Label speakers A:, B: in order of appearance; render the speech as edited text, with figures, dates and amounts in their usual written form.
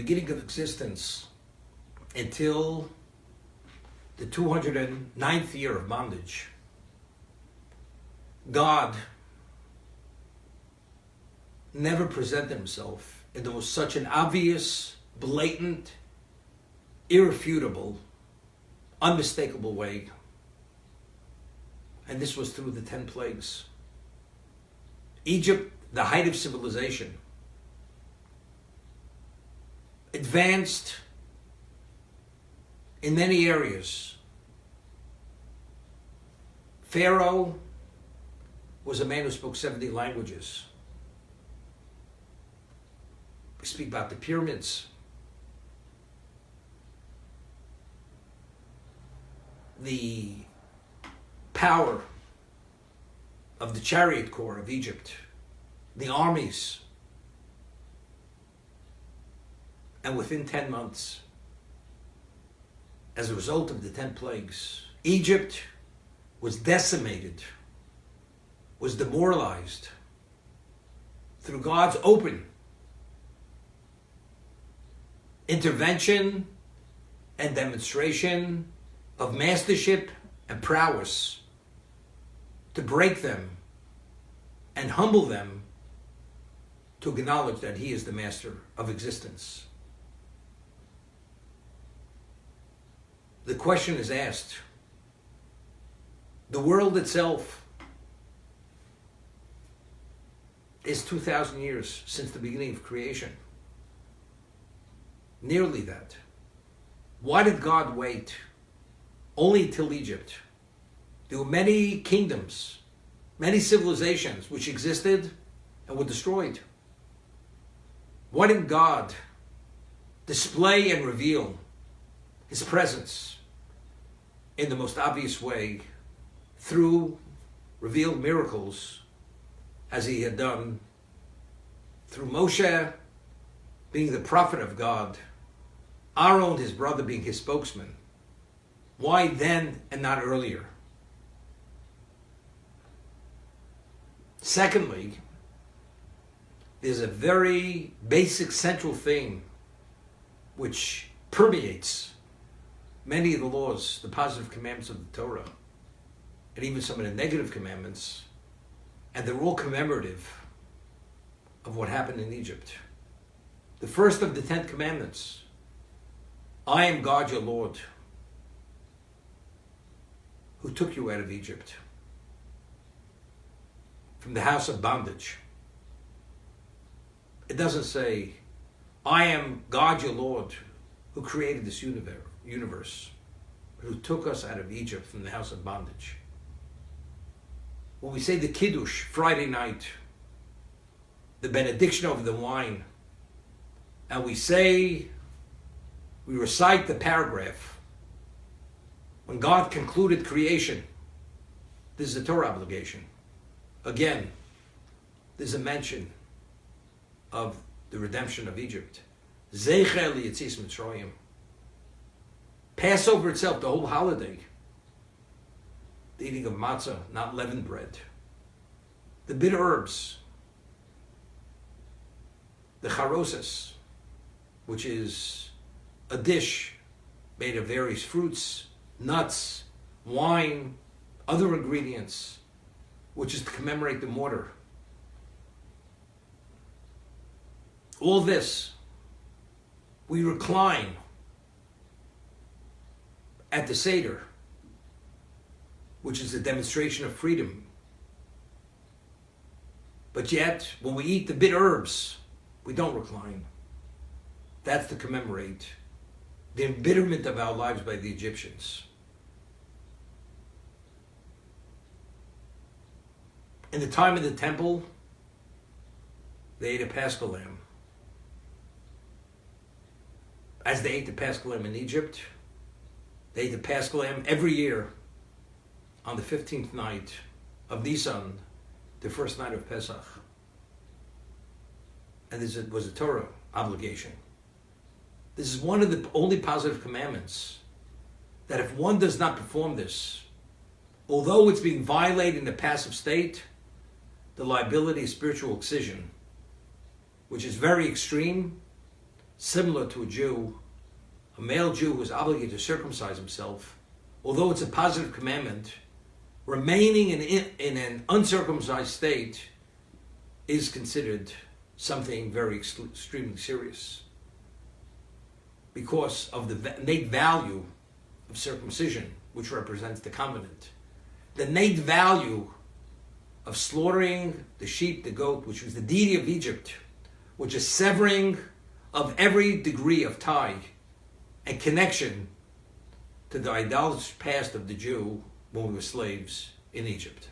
A: beginning of existence until the 209th year of bondage, God never presented himself in the most such an obvious, blatant, irrefutable, unmistakable way. And this was through the 10 plagues. Egypt, the height of civilization, advanced in many areas. Pharaoh was a man who spoke 70 languages. We speak about the pyramids, the power of the chariot corps of Egypt, the armies. And within 10 months, as a result of the 10 plagues, Egypt was decimated, was demoralized through God's open intervention and demonstration of mastership and prowess to break them and humble them to acknowledge that he is the master of existence. The question is asked, the world itself is 2,000 years since the beginning of creation. Nearly that. Why did God wait only until Egypt? There were many kingdoms, many civilizations which existed and were destroyed. Why didn't God display and reveal his presence in the most obvious way through revealed miracles, as he had done through Moshe being the prophet of God, Aaron, his brother, being his spokesman? Why then and not earlier? Secondly, there's a very basic central thing which permeates many of the laws, the positive commandments of the Torah, and even some of the negative commandments, and they're all commemorative of what happened in Egypt. The first of the 10 commandments, I am God your Lord, who took you out of Egypt, from the house of bondage. It doesn't say, I am God your Lord, who created this universe, who took us out of Egypt from the house of bondage. When we say the Kiddush Friday night, the benediction over the wine, and we recite the paragraph, when God concluded creation, this is a Torah obligation. Again, there's a mention of the redemption of Egypt. Zecher liyitzis Mitzrayim. Passover itself, the whole holiday, the eating of matzah, not leavened bread, the bitter herbs, the charoses, which is a dish made of various fruits, nuts, wine, other ingredients, which is to commemorate the mortar. All this, we recline at the Seder, which is a demonstration of freedom. But yet, when we eat the bitter herbs, we don't recline. That's to commemorate the embitterment of our lives by the Egyptians. In the time of the temple, they ate a Paschal lamb. As they ate the Paschal lamb in Egypt, they ate the Paschal lamb every year on the 15th night of Nisan, the first night of Pesach. And this was a Torah obligation. This is one of the only positive commandments that if one does not perform this, although it's being violated in a passive state, the liability of spiritual excision, which is very extreme,
B: similar to a Jew, a male Jew who is obligated to circumcise himself, although it's a positive commandment, remaining in an uncircumcised state is considered something very extremely serious because of the innate value of circumcision, which represents the covenant. The innate value of slaughtering the sheep, the goat, which was the deity of Egypt, which is severing of every degree of tie and connection to the idolatrous past of the Jew when we were slaves in Egypt.